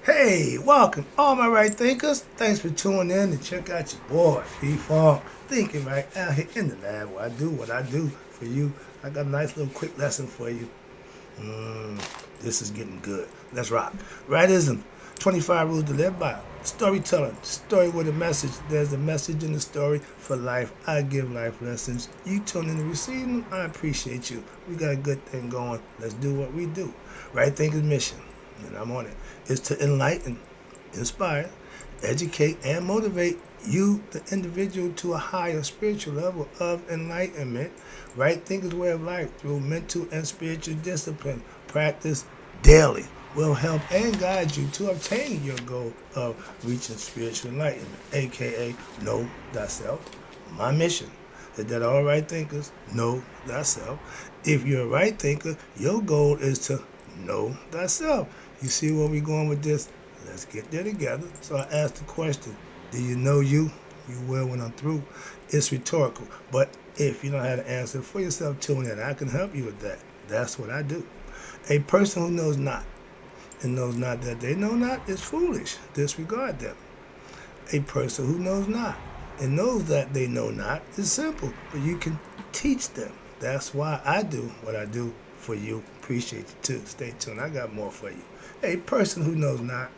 Hey, welcome, all my right thinkers. Thanks for tuning in to check out your boy, P-Funk, thinking right out here in the lab where I do what I do for you. I got a nice little quick lesson for you. This is getting good. Let's rock. Rightism, 25 rules to live by. Storytelling, story with a message. There's a message in the story for life. I give life lessons. You tune in to receive them. I appreciate you. We got a good thing going. Let's do what we do. Right Thinkers mission, and I'm on it, is to enlighten, inspire, educate, and motivate you, the individual, to a higher spiritual level of enlightenment. Right Thinkers way of life through mental and spiritual discipline. Practice daily will help and guide you to obtain your goal of reaching spiritual enlightenment, aka know thyself. My mission is that all right thinkers know thyself. If you're a right thinker, your goal is to know thyself. You see where we're going with this? Let's get there together. So I asked the question, do you know you? You will when I'm through. It's rhetorical, but if you don't have an answer for yourself, tune in. I can help you with that. That's what I do. A person who knows not and knows not that they know not is foolish. Disregard them. A person who knows not and knows that they know not is simple, but you can teach them. That's why I do what I do for you. Appreciate you too. Stay tuned. I got more for you. A person who knows not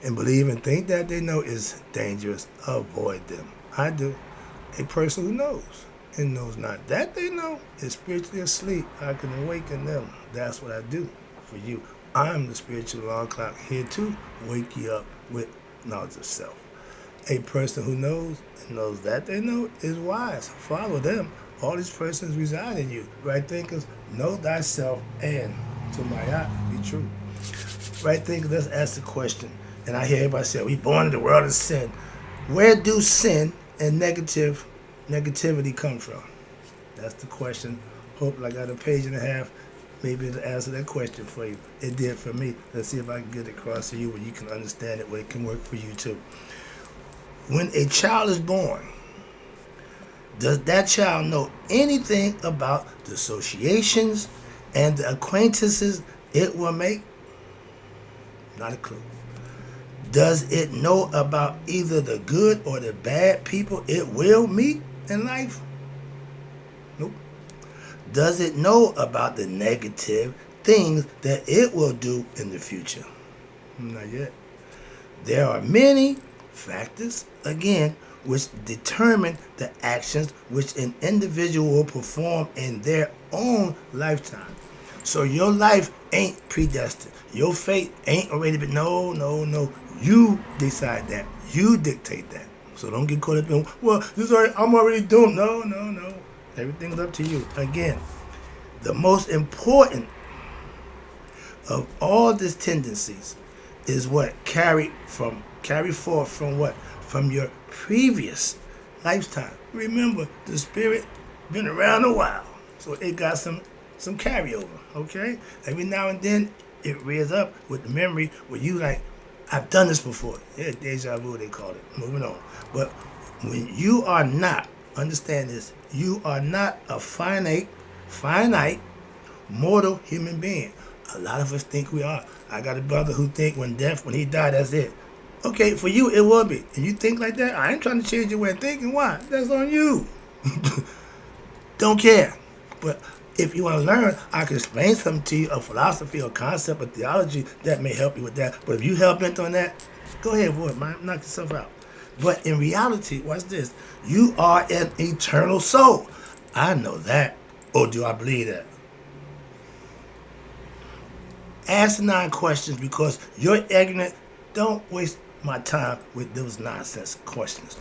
and believe and think that they know is dangerous. Avoid them. I do. A person who knows and knows not that they know is spiritually asleep. I can awaken them. That's what I do for you. I'm the spiritual alarm clock here to wake you up with knowledge of self. A person who knows and knows that they know is wise. Follow them. All these persons reside in you. Right thinkers, know thyself and to my be true. Right thinkers, let's ask the question. And I hear everybody say, we born in the world of sin. Where do sin and negativity come from? That's the question. Hope I got a page and a half maybe to answer that question for you. It did for me. Let's see if I can get it across to you where you can understand it, where it can work for you too. When a child is born, does that child know anything about the associations and the acquaintances it will make? Not a clue. Does it know about either the good or the bad people it will meet in life? Nope. Does it know about the negative things that it will do in the future? Not yet. There are many factors, again, which determine the actions which an individual will perform in their own lifetime. So your life ain't predestined. Your fate ain't already been. No. You decide that. You dictate that. So don't get caught up in, well, I'm already doomed. No. Everything's up to you. Again, the most important of all these tendencies is what carry forth from what? From your previous lifetime. Remember, the spirit been around a while, so it got some carryover. Okay, every now and then it rears up with the memory where you like, I've done this before. Yeah, deja vu they call it. Moving on. But when you are not, understand this, you are not a finite, mortal human being. A lot of us think we are. I got a brother who think when he died, that's it. Okay, for you it will be. And you think like that? I ain't trying to change your way of thinking. Why? That's on you. Don't care. But if you want to learn, I can explain something to you, a philosophy or concept or theology that may help you with that. But if you hell bent on that, go ahead for it, man. Knock yourself out. But in reality, watch this. You are an eternal soul. I know that. Or do I believe that? Ask 9 questions because you're ignorant. Don't waste my time with those nonsense questions.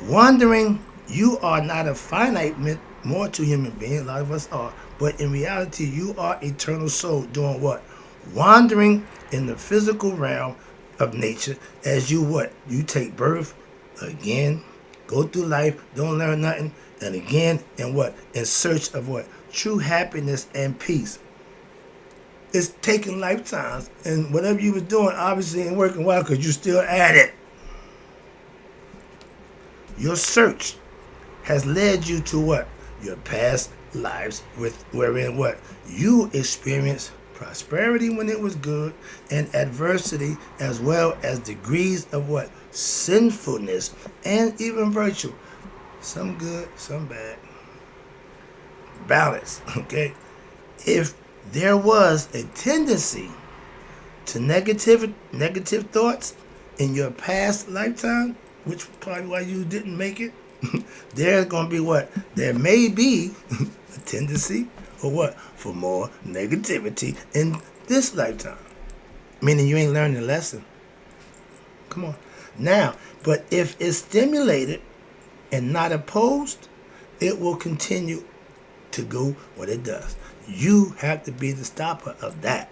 Wondering, you are not a finite mortal human being. A lot of us are. But in reality, you are eternal soul doing what? Wandering in the physical realm of nature as you what? You take birth again, go through life, don't learn nothing, and again, and what? In search of what? True happiness and peace. It's taking lifetimes, and whatever you was doing obviously ain't working well because you still at it. Your search has led you to what? Your past lives wherein what? You experience prosperity when it was good, and adversity, as well as degrees of what? Sinfulness, and even virtue. Some good, some bad. Balance, okay? If there was a tendency to negative thoughts in your past lifetime, which probably why you didn't make it, there's going to be what? There may be a tendency for what? For more negativity in this lifetime. Meaning you ain't learned the lesson. Come on. Now, but if it's stimulated and not opposed, it will continue to go what it does. You have to be the stopper of that.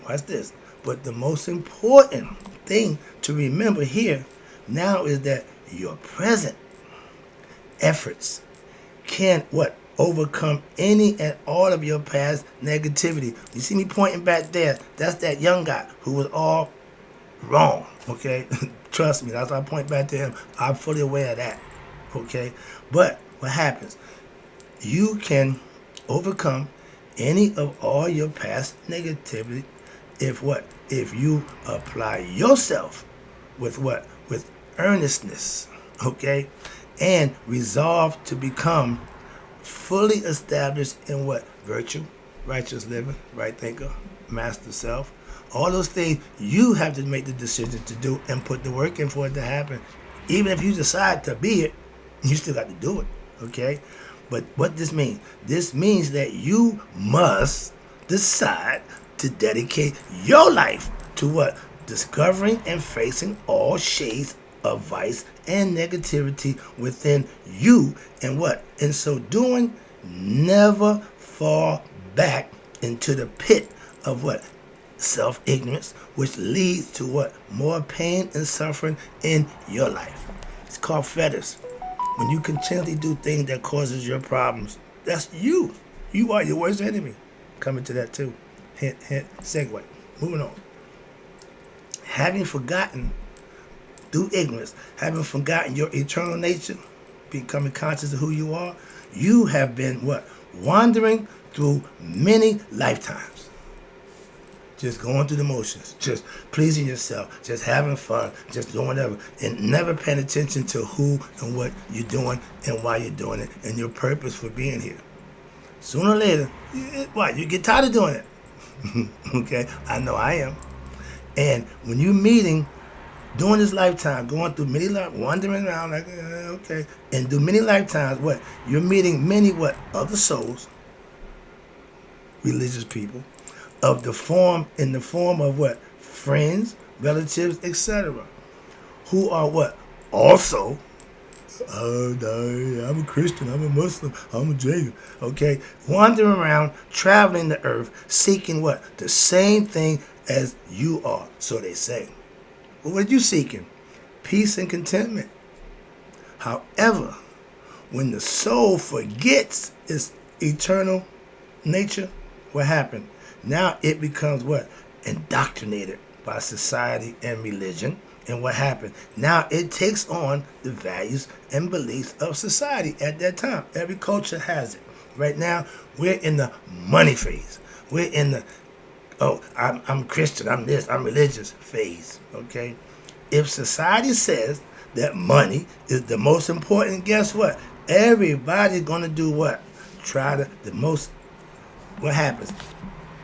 Watch this. But the most important thing to remember here now is that your present efforts can what? Overcome any and all of your past negativity. You see me pointing back there? That's that young guy who was all wrong. Okay? Trust me, that's why I point back to him. I'm fully aware of that. Okay? But what happens? You can overcome any of all your past negativity if what? If you apply yourself with what? With earnestness, okay? And resolve to become fully established in what? Virtue, righteous living, right thinker, master self. All those things you have to make the decision to do and put the work in for it to happen. Even if you decide to be it, you still got to do it, okay? But what this means? This means that you must decide to dedicate your life to what? Discovering and facing all shades of vice and negativity within you. And what? In so doing, never fall back into the pit of what? Self-ignorance, which leads to what? More pain and suffering in your life. It's called fetters. When you continually do things that causes your problems, that's you. You are your worst enemy. Coming to that too. Hint, hint, segue. Moving on. Having forgotten through ignorance, having forgotten your eternal nature, becoming conscious of who you are, you have been what? Wandering through many lifetimes. Just going through the motions, just pleasing yourself, just having fun, just doing whatever, and never paying attention to who and what you're doing and why you're doing it and your purpose for being here. Sooner or later, you get tired of doing it. Okay, I know I am. And when you're meeting, during this lifetime, going through many wandering around like, okay, and through many lifetimes, what? You're meeting many what? Other souls, religious people, in the form of what? Friends, relatives, etc. Who are what? Also, I'm a Christian, I'm a Muslim, I'm a Jacob. Okay, wandering around, traveling the earth, seeking what? The same thing as you are, so they say. Well, what are you seeking? Peace and contentment. However, when the soul forgets its eternal nature, what happened? Now it becomes what? Indoctrinated by society and religion. And what happened? Now it takes on the values and beliefs of society at that time. Every culture has it. Right now, we're in the money phase. We're in the, I'm Christian, I'm this, I'm religious phase. Okay? If society says that money is the most important, guess what? Everybody's going to do what? What happens?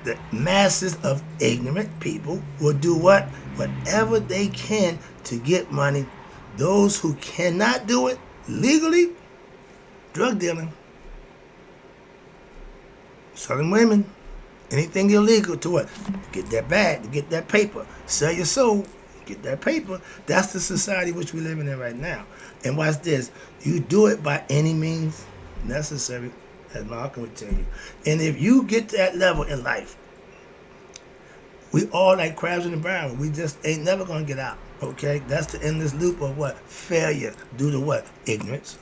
The masses of ignorant people will do what? Whatever they can to get money. Those who cannot do it legally, drug dealing, selling women, anything illegal to what? Get that bag, to get that paper, sell your soul, get that paper. That's the society which we're living in right now. And watch this. You do it by any means necessary, as Malcolm would tell you. And if you get to that level in life, we all like crabs in the barrel. We just ain't never going to get out. Okay? That's the endless loop of what? Failure due to what? Ignorance.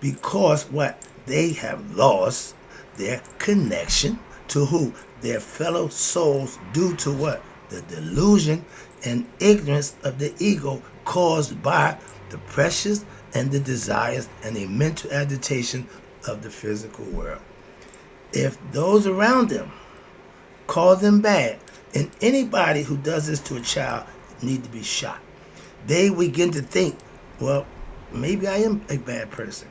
Because what? They have lost their connection to who? Their fellow souls due to what? The delusion and ignorance of the ego caused by the pressures and the desires and the mental agitation of the physical world. If those around them call them bad. And anybody who does this to a child need to be shot. They begin to think, well, maybe I am a bad person.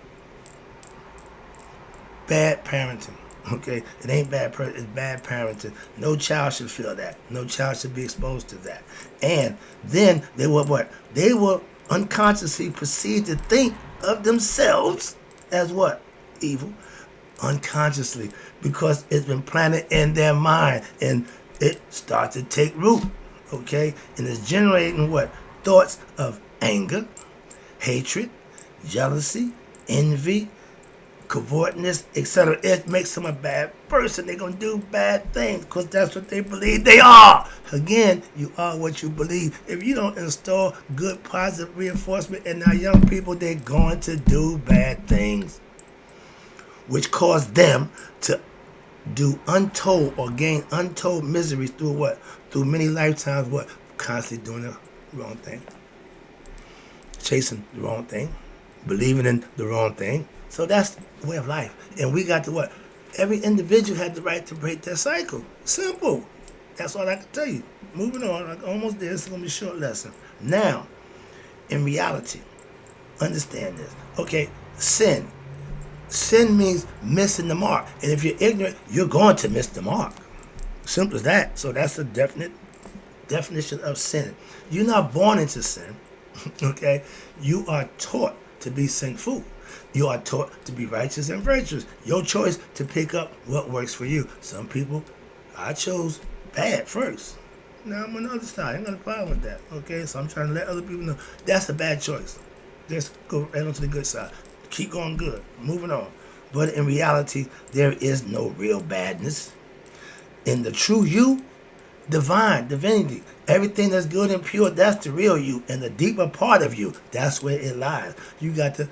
Bad parenting. Okay, it ain't it's bad parenting. No child should feel that. No child should be exposed to that. And then they will what? They will unconsciously proceed to think of themselves as what? Evil. Unconsciously, because it's been planted in their mind, and it starts to take root. Okay, and it's generating what? Thoughts of anger, hatred, jealousy, envy, covetousness, etc. It makes them a bad person. They're going to do bad things because that's what they believe they are. Again, you are what you believe. If you don't install good, positive reinforcement in our young people, they're going to do bad things, which cause them to do untold or gain untold misery through what? Through many lifetimes, what? Constantly doing the wrong thing. Chasing the wrong thing. Believing in the wrong thing. So that's the way of life. And we got to what? Every individual had the right to break their cycle. Simple. That's all I can tell you. Moving on. I'm almost there. It's going to be a short lesson. Now, in reality, understand this. Okay, sin. Sin means missing the mark. And if you're ignorant, you're going to miss the mark. Simple as that. So that's a definite definition of sin. You're not born into sin. Okay? You are taught to be sinful. You are taught to be righteous and virtuous. Your choice to pick up what works for you. Some people, I chose bad first. Now I'm on the other side. I ain't got a problem with that. Okay? So I'm trying to let other people know that's a bad choice. Just go right onto the good side. Keep going good. Moving on. But in reality, there is no real badness. In the true you, divinity, everything that's good and pure, that's the real you. And the deeper part of you, that's where it lies. You got to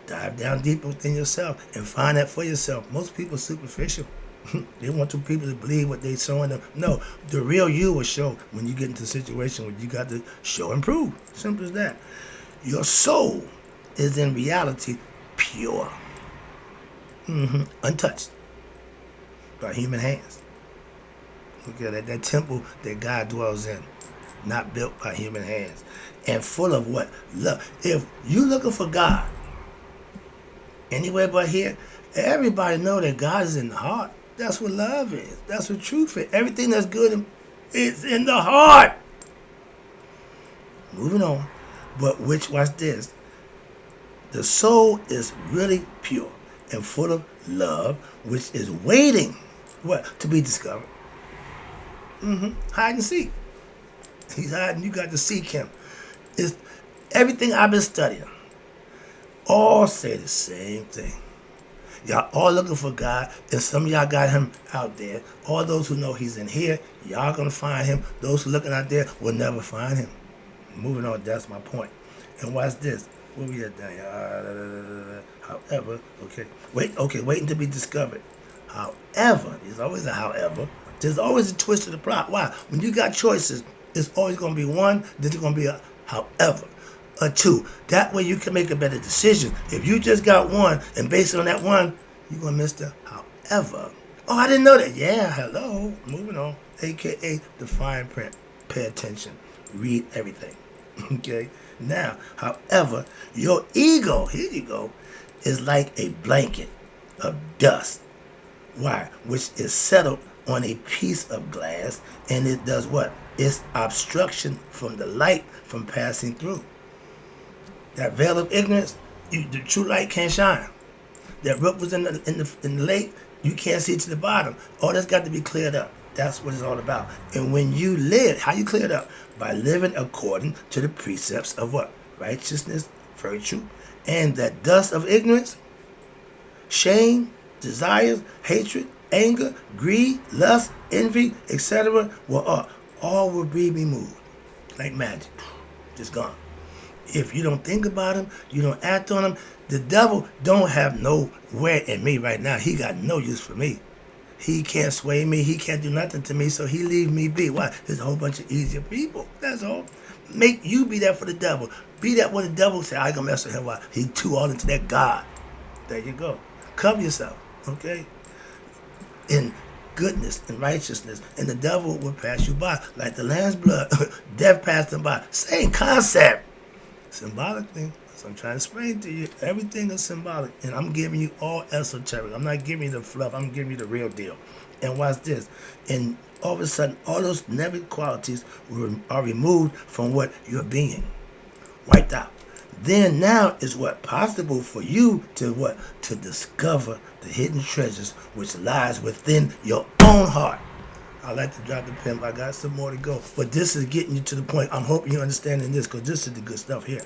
dive down deeper within yourself and find that for yourself. Most people are superficial. They want two people to believe what they're showing them. No, the real you will show when you get into a situation where you got to show and prove. Simple as that. Your soul is in reality pure. Untouched by human hands. Okay, that temple that God dwells in, not built by human hands. And full of what? Love. If you looking for God anywhere but here, everybody know that God is in the heart. That's what love is. That's what truth is. Everything that's good is in the heart. Moving on. But watch this. The soul is really pure and full of love, which is waiting, what? To be discovered. Hide and seek. He's hiding. You got to seek him. It's everything I've been studying. All say the same thing. Y'all all looking for God, and some of y'all got him out there. All those who know he's in here, y'all gonna find him. Those who looking out there will never find him. Moving on, that's my point. And watch this. Where we at down here? However, waiting to be discovered. However, there's always a however. There's always a twist to the plot. Why? When you got choices, it's always going to be one, then it's going to be a however, a two. That way you can make a better decision. If you just got one, and based on that one, you're going to miss the however. Oh, I didn't know that. Yeah, hello. Moving on. AKA the fine print. Pay attention. Read everything. Okay? Now, however, your ego, here you go, is like a blanket of dust. Why? Which is settled on a piece of glass, and it does what? It's obstruction from the light from passing through. That veil of ignorance, the true light can't shine. That brook was in the lake, you can't see to the bottom. All that's got to be cleared up. That's what it's all about. And when you live, how you clear it up? By living according to the precepts of what? Righteousness, virtue, and that dust of ignorance, shame, desires, hatred, anger, greed, lust, envy, etc. all will be removed like magic. Just gone. If you don't think about them, you don't act on them, the devil don't have nowhere in me right now. He got no use for me. He can't sway me. He can't do nothing to me, so he leave me be. Why? There's a whole bunch of easier people. That's all. Make you be that for the devil. Be that when the devil say, I ain't gonna mess with him. Why? He too all into that God. There you go. Cover yourself, okay? And goodness and righteousness, and the devil will pass you by. Like the lamb's blood, death passed them by. Same concept. Symbolically, so I'm trying to explain to you, everything is symbolic, and I'm giving you all esoteric. I'm not giving you the fluff, I'm giving you the real deal. And watch this. And all of a sudden, all those negative qualities are removed from what you're being. Wiped out. Then now is what possible for you to what? To discover the hidden treasures which lies within your own heart. I like to drop the pen, but I got some more to go. But this is getting you to the point. I'm hoping you're understanding this, because this is the good stuff here.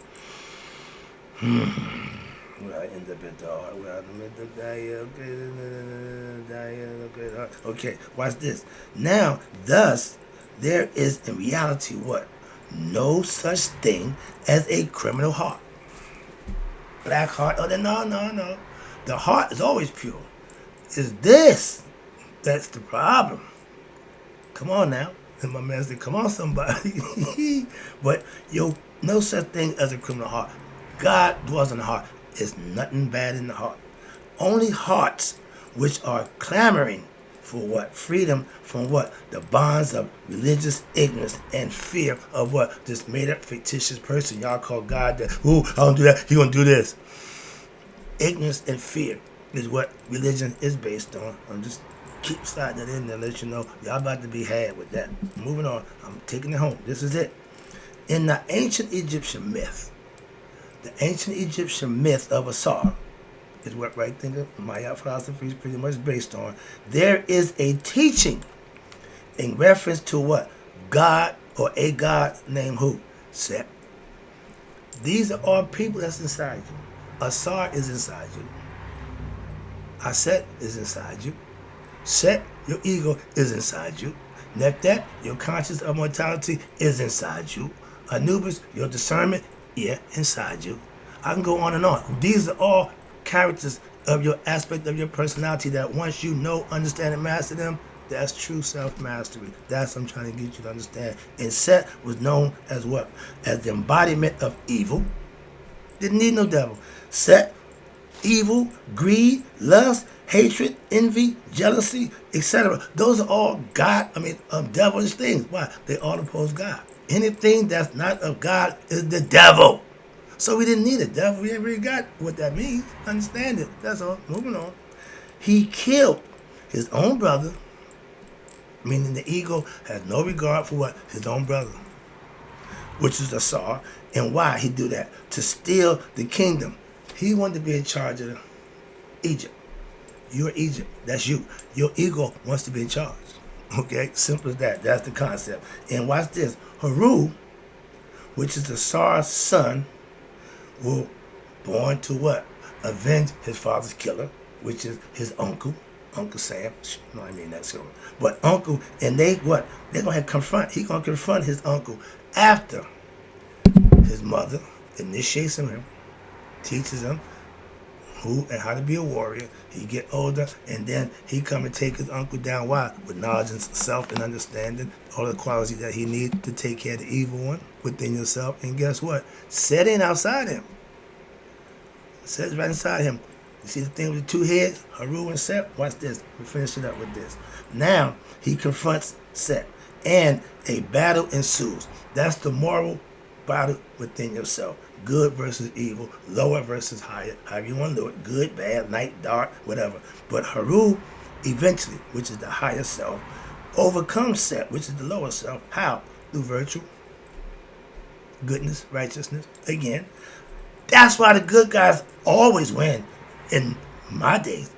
Where I end up at the heart. Okay, watch this. Now, thus, there is in reality what? No such thing as a criminal heart. Black heart. Oh, no. The heart is always pure. It's this that's the problem. Come on now. And my man said, come on, somebody. But no such thing as a criminal heart. God dwells in the heart. There's nothing bad in the heart. Only hearts which are clamoring for what? Freedom from what? The bonds of religious ignorance and fear of what? This made up fictitious person y'all call God that, ooh, I don't do that, he gonna do this. Ignorance and fear is what religion is based on. I'm just keep sliding that in there, let you know y'all about to be had with that. Moving on, I'm taking it home. This is it. In the ancient Egyptian myth of Asar, is what right thinking Maya philosophy is pretty much based on. There is a teaching in reference to what? God, or a God named who? Set. These are all people that's inside you. Asar is inside you. Aset is inside you. Set, your ego, is inside you. Neptet, your conscience of mortality, is inside you. Anubis, your discernment, inside you. I can go on and on. These are all characters of your aspect of your personality that once you know, understand, and master them, that's true self-mastery. That's what I'm trying to get you to understand. And Set was known as what? As the embodiment of evil. Didn't need no devil. Set, evil, greed, lust, hatred, envy, jealousy, etc. Those are all devilish things. Why? They all oppose God. Anything that's not of God is the devil. So we didn't need a devil. We ain't really got what that means. Understand it. That's all. Moving on. He killed his own brother, meaning the ego has no regard for what? His own brother, which is Asar. And why he do that? To steal the kingdom. He wanted to be in charge of Egypt. You're Egypt. That's you. Your ego wants to be in charge. Okay? Simple as that. That's the concept. And watch this. Haru, which is Asar's son, will born to what? Avenge his father's killer, which is his uncle, Uncle Sam. No, I mean that's him. But uncle, and they what? They're gonna confront. He's gonna confront his uncle after his mother initiates him, teaches him who and how to be a warrior. He get older, and then he come and take his uncle down. Why? With knowledge and self and understanding, all the qualities that he needs to take care of the evil one within yourself. And guess what? Set ain't outside him. Set's right inside him. You see the thing with the two heads, Haru and Set? Watch this. We finish it up with this. Now he confronts Set, and a battle ensues. That's the moral battle within yourself. Good versus evil, lower versus higher, however you want to do it. Good, bad, night, dark, whatever. But Haru, eventually, which is the higher self, overcomes Set, which is the lower self. How? Through virtue, goodness, righteousness. Again, that's why the good guys always win in my days.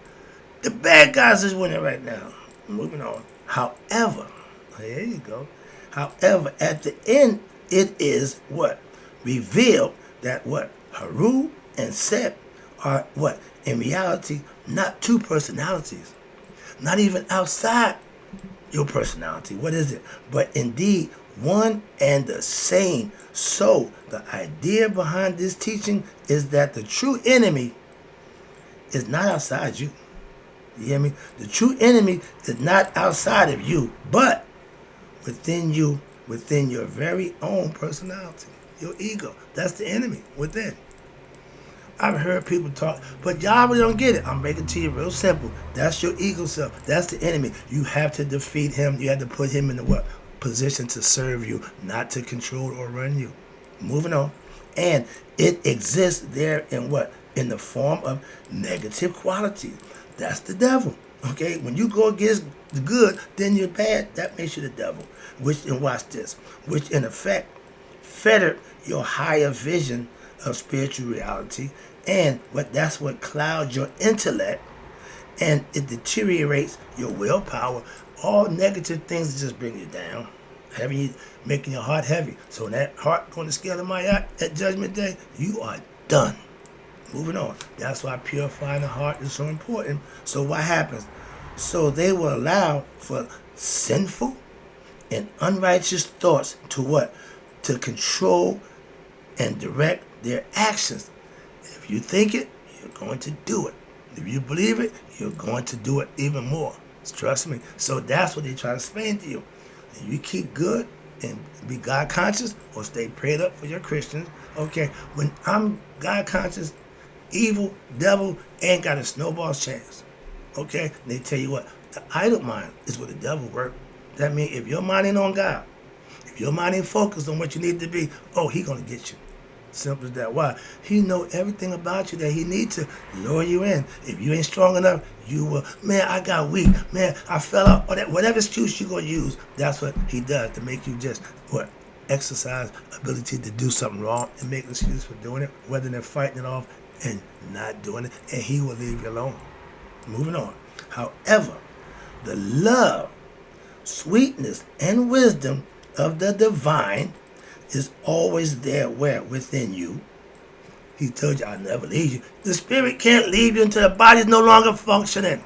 The bad guys is winning right now. Moving on. However, there you go. However, at the end, it is what? Revealed that what? Haru and Set are what? In reality, not two personalities. Not even outside your personality. What is it? But indeed, one and the same. So, the idea behind this teaching is that the true enemy is not outside you. You hear me? The true enemy is not outside of you, but within you, within your very own personality. Your ego. That's the enemy within. I've heard people talk, but y'all really don't get it. I'm making it to you real simple. That's your ego self. That's the enemy. You have to defeat him. You have to put him in the what? Position to serve you, not to control or run you. Moving on. And it exists there in what? In the form of negative qualities. That's the devil. Okay? When you go against the good, then you're bad. That makes you the devil. Which, and watch this, which in effect fetter your higher vision of spiritual reality, and that's what clouds your intellect, and it deteriorates your willpower. All negative things just bring you down, having you, making your heart heavy. So when that heart going to scale of my eye at judgment day, you are done. Moving on. That's why purifying the heart is so important. So what happens? So they will allow for sinful and unrighteous thoughts to what? To control and direct their actions. If you think it, you're going to do it. If you believe it, you're going to do it even more. Trust me. So that's what they try to explain to you. And you keep good and be God conscious, or stay prayed up for your Christians. Okay, when I'm God conscious, evil, devil ain't got a snowball's chance. Okay, and they tell you what, the idle mind is where the devil works. That means if your mind ain't on God, if your mind ain't focused on what you need to be, oh, he gonna get you. Simple as that. Why? He know everything about you that he needs to lure you in. If you ain't strong enough, you will, man, I got weak. Man, I fell out. Or that, whatever excuse you gonna use, that's what he does to make you just, what? Exercise ability to do something wrong and make an excuse for doing it, whether they're fighting it off and not doing it, and he will leave you alone. Moving on. However, the love, sweetness, and wisdom of the divine is always there where? Within you. He told you, I'll never leave you. The spirit can't leave you until the body is no longer functioning.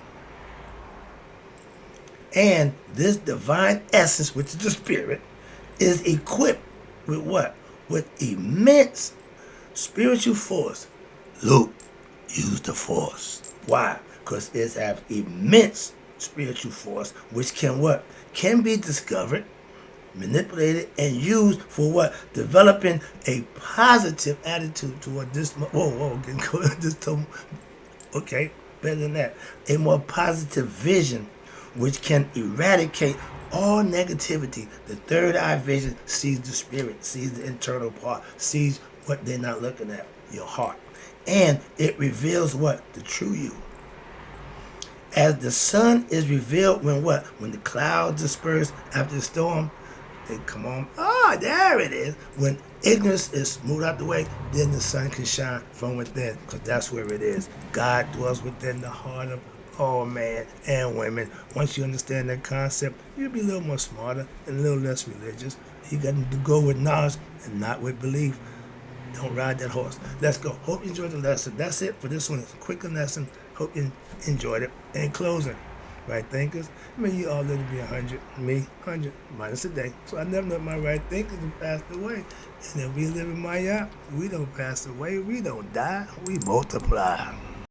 And this divine essence, which is the spirit, is equipped with what? With immense spiritual force. Luke, use the force. Why? Because it has immense spiritual force, which can what? Can be discovered, manipulated, and used for what? Developing a positive attitude toward this. Getting this. Okay, better than that. A more positive vision, which can eradicate all negativity. The third eye vision sees the spirit, sees the internal part, sees what they're not looking at, your heart. And it reveals what? The true you. As the sun is revealed when what? When the clouds disperse after the storm, they come on. Ah, there it is. When ignorance is smoothed out the way, then the sun can shine from within, because that's where it is. God dwells within the heart of all man and women. Once you understand that concept, you'll be a little more smarter and a little less religious. You got to go with knowledge and not with belief. Don't ride that horse. Let's go. Hope you enjoyed the lesson. That's it for this one. It's a quick lesson. Hope you enjoyed it. In closing, right thinkers, you all live to be 100. Me, 100 minus a day. So I never let my right thinkers have passed away. And if we live in my yacht, we don't pass away. We don't die. We multiply.